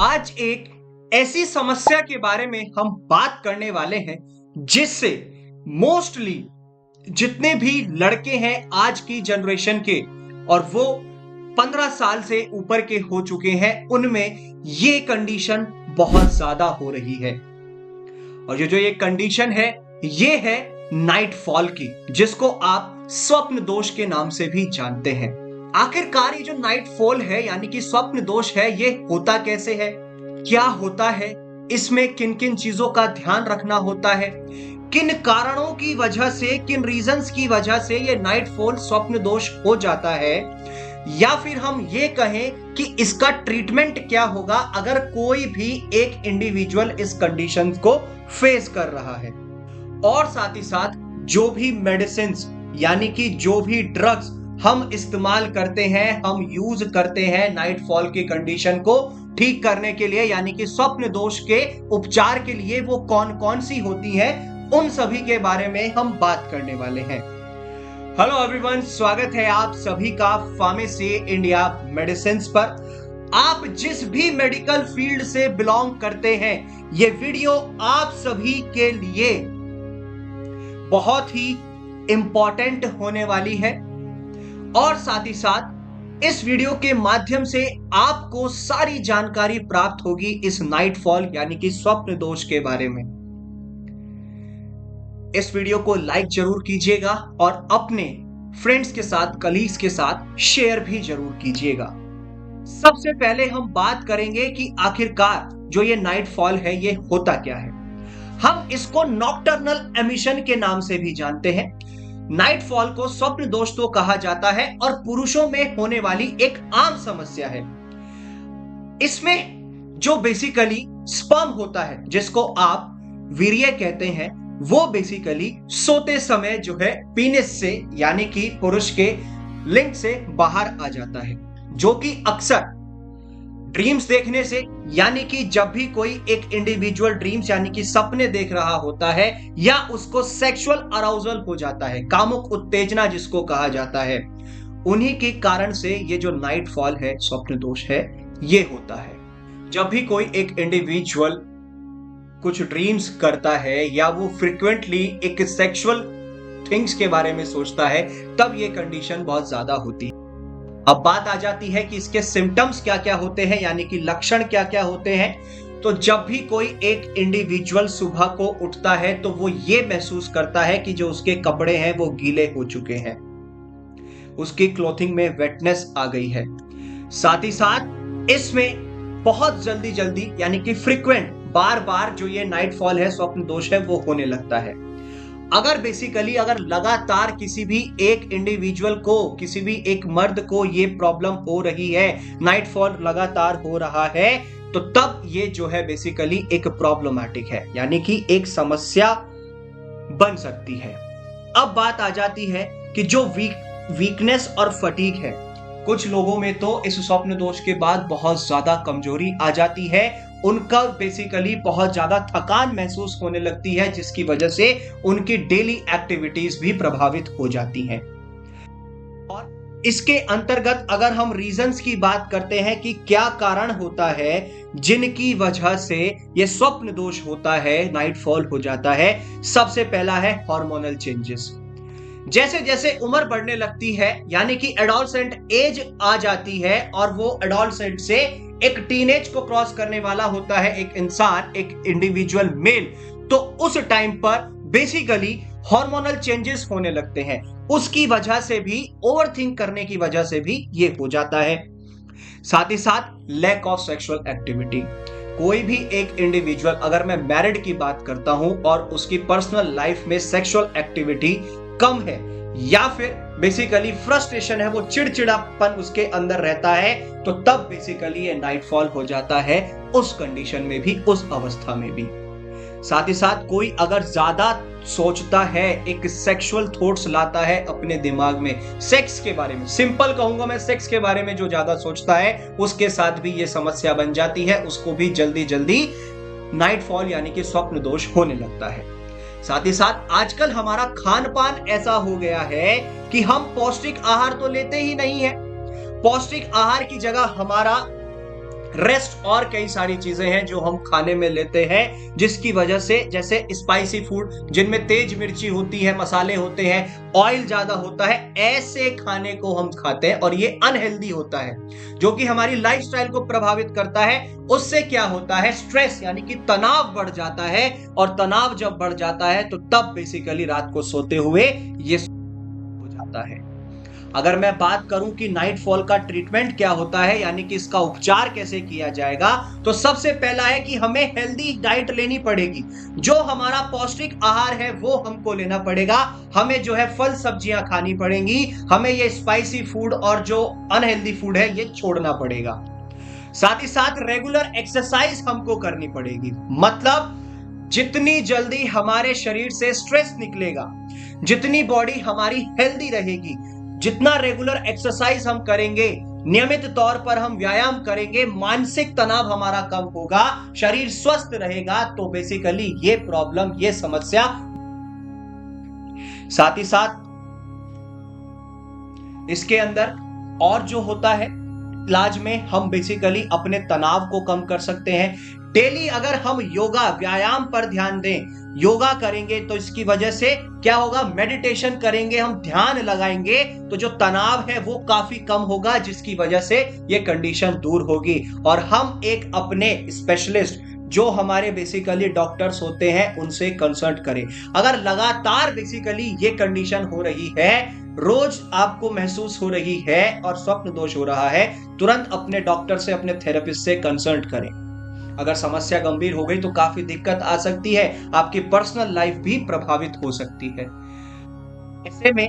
आज एक ऐसी समस्या के बारे में हम बात करने वाले हैं जिससे मोस्टली जितने भी लड़के हैं आज की जनरेशन के और वो 15 साल से ऊपर के हो चुके हैं, उनमें ये कंडीशन बहुत ज्यादा हो रही है। और जो ये कंडीशन है ये है नाइट फॉल की, जिसको आप स्वप्न दोष के नाम से भी जानते हैं। आखिरकार ये जो नाइट फॉल है यानी कि स्वप्न दोष है, ये होता कैसे है, क्या होता है, इसमें किन किन चीजों का ध्यान रखना होता है, किन कारणों की वजह से, किन रीजंस की वजह से ये नाइट फॉल स्वप्न दोष हो जाता है, या फिर हम ये कहें कि इसका ट्रीटमेंट क्या होगा अगर कोई भी एक इंडिविजुअल इस कंडीशन को फेस कर रहा है। और साथ ही साथ जो भी मेडिसिन यानी कि जो भी ड्रग्स हम इस्तेमाल करते हैं, हम यूज करते हैं नाइट फॉल की कंडीशन को ठीक करने के लिए यानी कि स्वप्न दोष के उपचार के लिए, वो कौन कौन सी होती है, उन सभी के बारे में हम बात करने वाले हैं। हेलो एवरीवन, स्वागत है आप सभी का फार्मेसी इंडिया मेडिसिन पर। आप जिस भी मेडिकल फील्ड से बिलोंग करते हैं, ये वीडियो आप सभी के लिए बहुत ही इंपॉर्टेंट होने वाली है। और साथ ही साथ इस वीडियो के माध्यम से आपको सारी जानकारी प्राप्त होगी इस नाइट फॉल यानी कि स्वप्न दोष के बारे में। इस वीडियो को लाइक जरूर कीजिएगा और अपने फ्रेंड्स के साथ, कलीग्स के साथ शेयर भी जरूर कीजिएगा। सबसे पहले हम बात करेंगे कि आखिरकार जो ये नाइट फॉल है ये होता क्या है। हम इसको नॉकटर्नल एमिशन के नाम से भी जानते हैं। नाइट फॉल को स्वप्न दोष तो कहा जाता है और पुरुषों में होने वाली एक आम समस्या है। इसमें जो बेसिकली स्पर्म होता है, जिसको आप वीर्य कहते हैं, वो बेसिकली सोते समय जो है पीनिस से यानी कि पुरुष के लिंग से बाहर आ जाता है, जो कि अक्सर ड्रीम्स देखने से, यानी कि जब भी कोई एक इंडिविजुअल ड्रीम्स यानी कि सपने देख रहा होता है या उसको सेक्सुअल अराउजल हो जाता है, कामुक उत्तेजना जिसको कहा जाता है, उन्हीं के कारण से ये जो नाइट फॉल है, स्वप्न दोष है, ये होता है। जब भी कोई एक इंडिविजुअल कुछ ड्रीम्स करता है या वो फ्रिक्वेंटली एक सेक्सुअल थिंग्स के बारे में सोचता है, तब ये कंडीशन बहुत ज्यादा होती है। अब बात आ जाती है कि इसके सिम्टम्स क्या क्या होते हैं, यानी कि लक्षण क्या क्या होते हैं। तो जब भी कोई एक इंडिविजुअल सुबह को उठता है तो वो ये महसूस करता है कि जो उसके कपड़े हैं वो गीले हो चुके हैं, उसकी क्लोथिंग में वेटनेस आ गई है। साथ ही साथ इसमें बहुत जल्दी जल्दी यानी कि फ्रीक्वेंट, बार बार जो ये नाइट फॉल है, स्वप्न दोष है, वो होने लगता है। अगर लगातार किसी भी एक इंडिविजुअल को, किसी भी एक मर्द को ये प्रॉब्लम हो रही है, नाइट फॉल लगातार हो रहा है, तो तब ये जो है बेसिकली एक प्रॉब्लमैटिक है, यानी कि एक समस्या बन सकती है। अब बात आ जाती है कि जो वीकनेस और फटीग है, कुछ लोगों में तो इस स्वप्न दोष के बाद बहुत ज्यादा कमजोरी आ जाती है, उनका बेसिकली बहुत ज्यादा थकान महसूस होने लगती है, जिसकी वजह से उनकी डेली एक्टिविटीज भी प्रभावित हो जाती हैं। और इसके अंतर्गत अगर हम रीजंस की बात करते हैं कि क्या कारण होता है जिनकी वजह से यह स्वप्न दोष होता है, नाइट फॉल हो जाता है, सबसे पहला है हार्मोनल चेंजेस। जैसे जैसे उम्र बढ़ने लगती है, यानी कि एडोलसेंट एज आ जाती है और वो एडोलसेंट से एक टीनेज को क्रॉस करने वाला होता है एक इंसान, एक इंडिविजुअल मेल, तो उस टाइम पर बेसिकली हार्मोनल चेंजेस होने लगते हैं। उसकी वजह से भी, ओवरथिंक करने की वजह से भी ये हो जाता है। साथ ही साथ लैक ऑफ सेक्सुअल एक्टिविटी। कोई भी एक इंडिविजुअल, अगर मैं मैरिड की बात करता हूं और उसकी पर्सनल लाइफ में सेक्सुअल एक्टिविटी कम है या फिर बेसिकली फ्रस्ट्रेशन है, वो चिड़चिड़ापन उसके अंदर रहता है, तो तब बेसिकली ये नाइट फॉल हो जाता है, उस कंडीशन में भी, उस अवस्था में भी। साथ ही साथ कोई अगर ज्यादा सोचता है, एक सेक्सुअल थॉट्स लाता है अपने दिमाग में सेक्स के बारे में, सिंपल कहूंगा मैं, सेक्स के बारे में जो ज्यादा सोचता है, उसके साथ भी ये समस्या बन जाती है, उसको भी जल्दी जल्दी नाइट फॉल यानी कि स्वप्न दोष होने लगता है। साथ ही साथ आजकल हमारा खान पान ऐसा हो गया है कि हम पौष्टिक आहार तो लेते ही नहीं है। पौष्टिक आहार की जगह हमारा रेस्ट और कई सारी चीजें हैं जो हम खाने में लेते हैं, जिसकी वजह से जैसे स्पाइसी फूड जिनमें तेज मिर्ची होती है, मसाले होते हैं, ऑयल ज्यादा होता है, ऐसे खाने को हम खाते हैं और ये अनहेल्दी होता है, जो कि हमारी लाइफस्टाइल को प्रभावित करता है। उससे क्या होता है, स्ट्रेस यानी कि तनाव बढ़ जाता है, और तनाव जब बढ़ जाता है तो तब बेसिकली रात को सोते हुए ये हो जाता है। अगर मैं बात करूं कि नाइट फॉल का ट्रीटमेंट क्या होता है, यानी कि इसका उपचार कैसे किया जाएगा, तो सबसे पहला है कि हमें हेल्दी डाइट लेनी पड़ेगी। जो हमारा पौष्टिक आहार है वो हमको लेना पड़ेगा। हमें जो है फल सब्जियां खानी पड़ेंगी, हमें ये स्पाइसी फूड और जो अनहेल्दी फूड है ये छोड़ना पड़ेगा। साथ ही साथ रेगुलर एक्सरसाइज हमको करनी पड़ेगी। मतलब जितनी जल्दी हमारे शरीर से स्ट्रेस निकलेगा, जितनी बॉडी हमारी हेल्दी रहेगी, जितना रेगुलर एक्सरसाइज हम करेंगे, नियमित तौर पर हम व्यायाम करेंगे, मानसिक तनाव हमारा कम होगा, शरीर स्वस्थ रहेगा, तो बेसिकली ये प्रॉब्लम, ये समस्या। साथ ही साथ इसके अंदर और जो होता है, इलाज में हम बेसिकली अपने तनाव को कम कर सकते हैं। डेली अगर हम योगा व्यायाम पर ध्यान दें, योगा करेंगे, तो इसकी वजह से क्या होगा, मेडिटेशन करेंगे, हम ध्यान लगाएंगे, तो जो तनाव है वो काफी कम होगा, जिसकी वजह से ये कंडीशन दूर होगी। और हम एक अपने स्पेशलिस्ट, जो हमारे बेसिकली डॉक्टर्स होते हैं, उनसे कंसल्ट करें। अगर लगातार बेसिकली ये कंडीशन हो रही है, रोज आपको महसूस हो रही है और स्वप्न दोष हो रहा है, तुरंत अपने डॉक्टर से, अपने थेरेपिस्ट से कंसल्ट करें। अगर समस्या गंभीर हो गई तो काफी दिक्कत आ सकती है, आपकी पर्सनल लाइफ भी प्रभावित हो सकती है। ऐसे में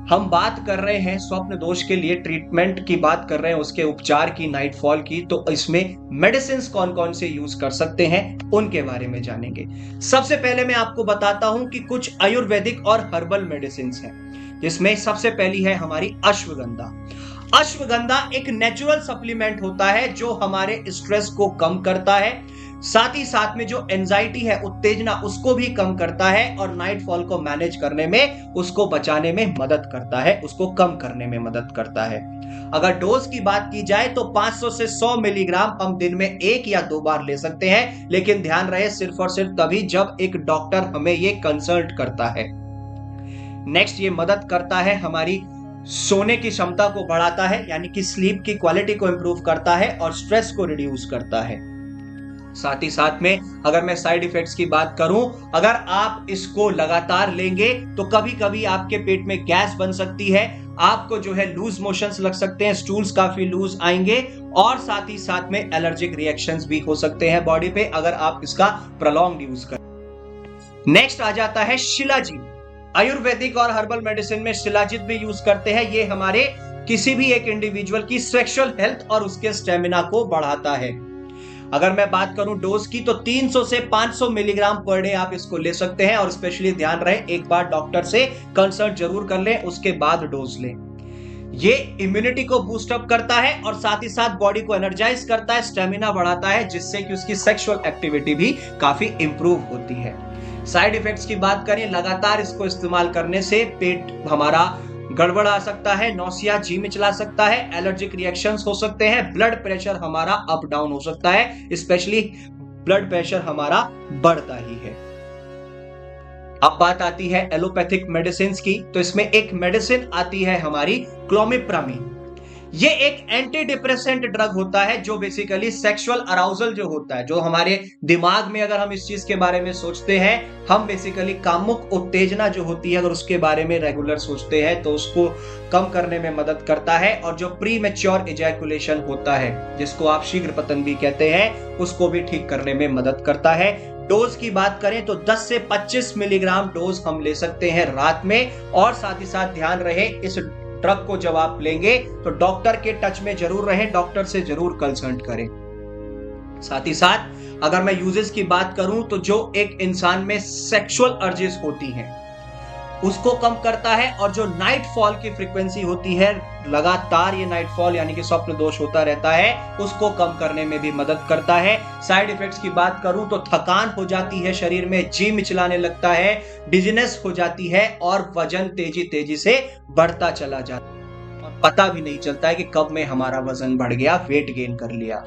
हम बात कर रहे हैं स्वप्न दोष के लिए ट्रीटमेंट की बात कर रहे हैं, उसके उपचार की, नाइट फॉल की, तो इसमें मेडिसिन कौन कौन से यूज कर सकते हैं उनके बारे में जानेंगे। सबसे पहले मैं आपको बताता हूं कि कुछ आयुर्वेदिक और हर्बल मेडिसिन हैं, जिसमें सबसे पहली है हमारी अश्वगंधा। अश्वगंधा एक नेचुरल सप्लीमेंट होता है जो हमारे स्ट्रेस को कम करता है, साथ ही साथ में जो एंजाइटी है, उत्तेजना, उसको भी कम करता है, और नाइट फॉल को मैनेज करने में, उसको बचाने में मदद करता है, उसको कम करने में मदद करता है। अगर डोज की बात की जाए तो 500 से 100 मिलीग्राम हम दिन में 1 या 2 बार ले सकते हैं, लेकिन ध्यान रहे सिर्फ और सिर्फ तभी जब एक डॉक्टर हमें ये कंसल्ट करता है। नेक्स्ट, ये मदद करता है हमारी सोने की क्षमता को बढ़ाता है, यानी कि स्लीप की क्वालिटी को इंप्रूव करता है और स्ट्रेस को रिड्यूस करता है। साथ ही साथ में अगर मैं साइड इफेक्ट्स की बात करूं, अगर आप इसको लगातार लेंगे तो कभी कभी आपके पेट में गैस बन सकती है, आपको जो है लूज मोशंस लग सकते हैं, स्टूल्स काफी लूज आएंगे, और साथ ही साथ में एलर्जिक रिएक्शंस भी हो सकते हैं बॉडी पे, अगर आप इसका प्रोलॉन्ग्ड यूज करें। नेक्स्ट आ जाता है शिलाजीत। आयुर्वेदिक और हर्बल मेडिसिन में शिलाजीत भी यूज करते हैं। ये हमारे किसी भी एक इंडिविजुअल की सेक्सुअल हेल्थ और उसके स्टेमिना को बढ़ाता है। अगर मैं बात करूं डोज की, तो 300 से 500 मिलीग्राम पर डे आप इसको ले सकते हैं, और स्पेशली ध्यान रहे एक बार डॉक्टर से कंसल्ट जरूर कर लें, उसके बाद डोज लें। ये इम्यूनिटी को बूस्ट अप करता है और साथ ही साथ बॉडी को एनर्जाइज करता है, स्टेमिना बढ़ाता है, जिससे कि उसकी सेक्सुअल एक्टिविटी भी काफी इंप्रूव होती है। साइड इफेक्ट्स की बात करें, लगातार इसको इस्तेमाल करने से पेट हमारा गड़बड़ आ सकता है, नौसिया, जी मिचला सकता है, एलर्जिक रिएक्शंस हो सकते हैं, ब्लड प्रेशर हमारा अप डाउन हो सकता है, स्पेशली ब्लड प्रेशर हमारा बढ़ता ही है। अब बात आती है एलोपैथिक मेडिसिन की, तो इसमें एक मेडिसिन आती है हमारी क्लोमिप्रामीन। ये एक एंटी डिप्रेसेंट ड्रग होता है जो बेसिकली सेक्सुअल अराउजल जो होता है, जो हमारे दिमाग में अगर हम इस चीज के बारे में सोचते हैं, हम बेसिकली कामुक उत्तेजना जो होती है अगर उसके बारे में रेगुलर सोचते हैं, तो उसको कम करने में मदद करता है। और जो प्री मैच्योर इजैकुलेशन होता है, जिसको आप शीघ्र पतन भी कहते हैं, उसको भी ठीक करने में मदद करता है। डोज की बात करें तो 10 से 25 मिलीग्राम डोज हम ले सकते हैं रात में, और साथ ही साथ ध्यान रहे इस ड्रग को जब आप लेंगे तो डॉक्टर के टच में जरूर रहें, डॉक्टर से जरूर कंसल्ट करें। साथ ही साथ अगर मैं यूजेस की बात करूं तो जो एक इंसान में सेक्सुअल अर्जेस होती हैं उसको कम करता है, और जो नाइट फॉल की फ्रीक्वेंसी होती है, लगातार ये नाइट फॉल यानी कि स्वप्न दोष होता रहता है, उसको कम करने में भी मदद करता है। साइड इफेक्ट्स की बात करूं तो थकान हो जाती है शरीर में, जी मिचलाने लगता है, डिजीनेस हो जाती है, और वजन तेजी से बढ़ता चला जाता है, और पता भी नहीं चलता है कि कब में हमारा वजन बढ़ गया, वेट गेन कर लिया।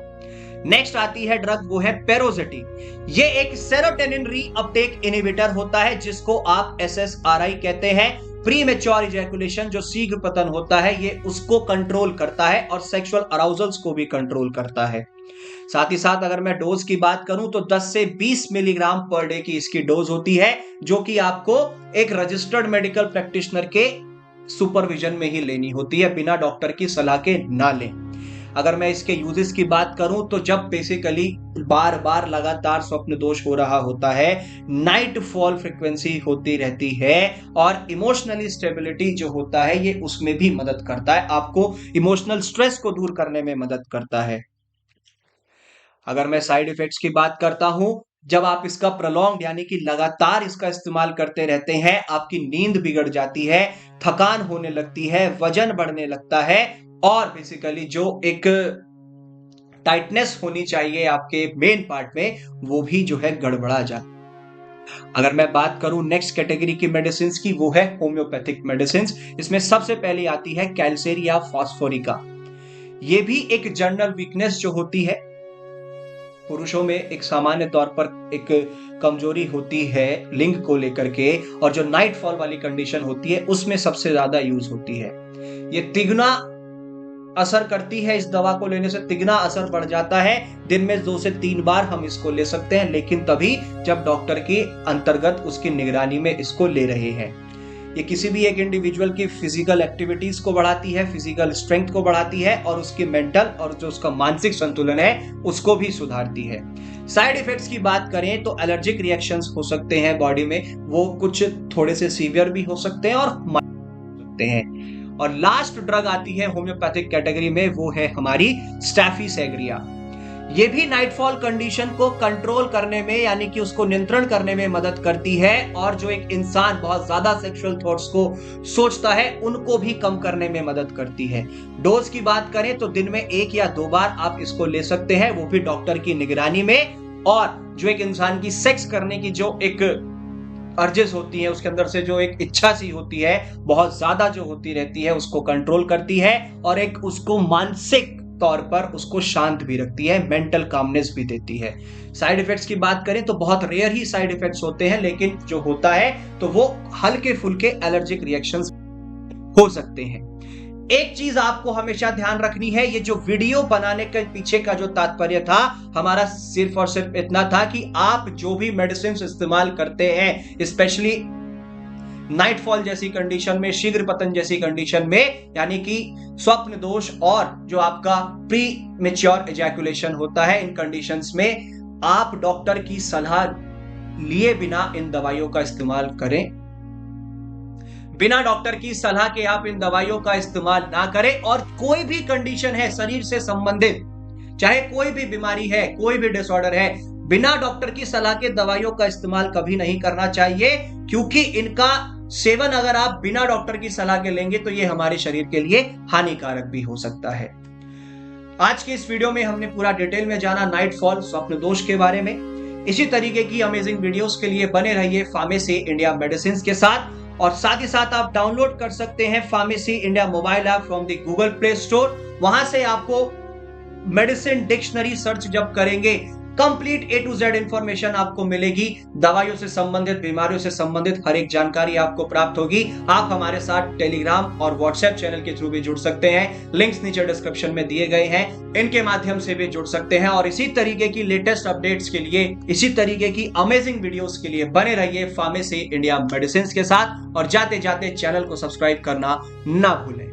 नेक्स्ट आती है ड्रग, वो है पेरोजेटिन। ये एक सेरोटोनिन रीअपटेक इनहिबिटर होता है जिसको आप SSRI कहते हैं। प्री मेच्योर इजैकुलेशन, जो शीघ्र पतन होता है, ये उसको कंट्रोल करता है और सेक्सुअल अराउजल्स को भी कंट्रोल करता है। साथ ही साथ अगर मैं डोज की बात करूं तो 10 से 20 मिलीग्राम पर डे की इसकी डोज होती है, जो कि आपको एक रजिस्टर्ड मेडिकल प्रैक्टिशनर के सुपरविजन में ही लेनी होती है, बिना डॉक्टर की सलाह के ना लें। अगर मैं इसके यूजेस की बात करूं तो जब बेसिकली बार बार लगातार स्वप्न दोष हो रहा होता है, नाइट फॉल फ्रीक्वेंसी होती रहती है और इमोशनली स्टेबिलिटी जो होता है ये उसमें भी मदद करता है, आपको इमोशनल स्ट्रेस को दूर करने में मदद करता है। अगर मैं साइड इफेक्ट्स की बात करता हूं, जब आप इसका प्रोलॉन्ग यानी कि लगातार इसका इस्तेमाल करते रहते हैं, आपकी नींद बिगड़ जाती है, थकान होने लगती है, वजन बढ़ने लगता है और बेसिकली जो एक टाइटनेस होनी चाहिए आपके मेन पार्ट में, वो भी जो है गड़बड़ा जाती है। अगर मैं बात करूं नेक्स्ट कैटेगरी की मेडिसिन की, वो है होम्योपैथिक मेडिसिन। इसमें सबसे पहले आती है कैल्सेरिया फॉस्फोरिका। ये भी एक जनरल वीकनेस जो होती है, पुरुषों में एक सामान्य तौर पर एक कमजोरी होती है लिंग को लेकर के, और जो नाइट फॉल वाली कंडीशन होती है उसमें सबसे ज्यादा यूज होती है। ये तिगुना असर करती है, इस दवा को लेने से तिगुना असर बढ़ जाता है। दिन में 2 से 3 बार हम इसको ले सकते हैं, लेकिन तभी जब डॉक्टर की अंतर्गत उसकी निगरानी में इसको ले रहे हैं। ये किसी भी एक इंडिविजुअल की फिजिकल एक्टिविटीज को बढ़ाती है, फिजिकल स्ट्रेंथ को बढ़ाती है और उसकी मेंटल और जो उसका मानसिक संतुलन है उसको भी सुधारती है। साइड इफेक्ट्स की बात करें तो एलर्जिक रिएक्शंस हो सकते हैं बॉडी में, वो कुछ थोड़े से सीवियर भी हो सकते हैं और माइल्ड हो सकते हैं। और लास्ट ड्रग आती है होम्योपैथिक कैटेगरी में, वो है हमारी स्टैफिसेग्रिया। ये भी नाइटफॉल कंडीशन को कंट्रोल करने में यानी कि उसको नियंत्रण करने में मदद करती है, और जो एक इंसान बहुत ज्यादा सेक्सुअल थॉट्स को सोचता है उनको भी कम करने में मदद करती है। डोज की बात करें तो दिन में 1 या 2 बार आप इसको ले सकते हैं, वो भी डॉक्टर की निगरानी में। और जो एक इंसान की सेक्स करने की जो एक अर्जेस होती है, उसके अंदर से जो एक इच्छा सी होती है बहुत ज्यादा जो होती रहती है, उसको कंट्रोल करती है और एक उसको मानसिक तौर पर उसको शांत भी रखती है, मेंटल कामनेस भी देती है। साइड इफेक्ट्स की बात करें तो बहुत रेयर ही साइड इफेक्ट्स होते हैं, लेकिन जो होता है तो वो हल्के फुल्के एलर्जिक रिएक्शंस हो सकते हैं। एक चीज आपको हमेशा ध्यान रखनी है, ये जो वीडियो बनाने के पीछे का जो तात्पर्य था हमारा सिर्फ और सिर्फ इतना था कि आप जो भी मेडिसिन इस्तेमाल करते हैं, स्पेशली नाइटफॉल जैसी कंडीशन में, शीघ्र पतन जैसी कंडीशन में, यानी कि स्वप्न दोष और जो आपका प्री मेच्योर इजैकुलेशन होता है, इन कंडीशंस में आप डॉक्टर की सलाह लिए बिना इन दवाइयों का इस्तेमाल करें। बिना डॉक्टर की सलाह के आप इन दवाइयों का इस्तेमाल ना करें। और कोई भी कंडीशन है शरीर से संबंधित, चाहे कोई भी बीमारी है, कोई भी डिसऑर्डर है, बिना डॉक्टर की सलाह के दवाइयों का इस्तेमाल कभी नहीं करना चाहिए, क्योंकि इनका सेवन अगर आप बिना डॉक्टर की सलाह के लेंगे तो ये हमारे शरीर के लिए हानिकारक भी हो सकता है। आज के इस वीडियो में हमने पूरा डिटेल में जाना नाइटफॉल स्वप्न दोष के बारे में। इसी तरीके की अमेजिंग वीडियोस के लिए बने रहिए फार्मेसी इंडिया मेडिसिन के साथ, और साथ ही साथ आप डाउनलोड कर सकते हैं pharmacy India mobile app from the Google play store. वहां से आपको मेडिसिन डिक्शनरी सर्च जब करेंगे, complete A to Z information आपको मिलेगी, दवाइयों से संबंधित, बीमारियों से संबंधित हर एक जानकारी आपको प्राप्त होगी। आप हमारे साथ टेलीग्राम और व्हाट्सएप चैनल के थ्रू भी जुड़ सकते हैं, लिंक्स नीचे डिस्क्रिप्शन में दिए गए हैं, इनके माध्यम से भी जुड़ सकते हैं। और इसी तरीके की लेटेस्ट अपडेट्स के लिए, इसी तरीके की अमेजिंग वीडियोस के लिए बने रहिए फार्मेसी इंडिया मेडिसिन के साथ, और जाते जाते चैनल को सब्सक्राइब करना ना भूलें।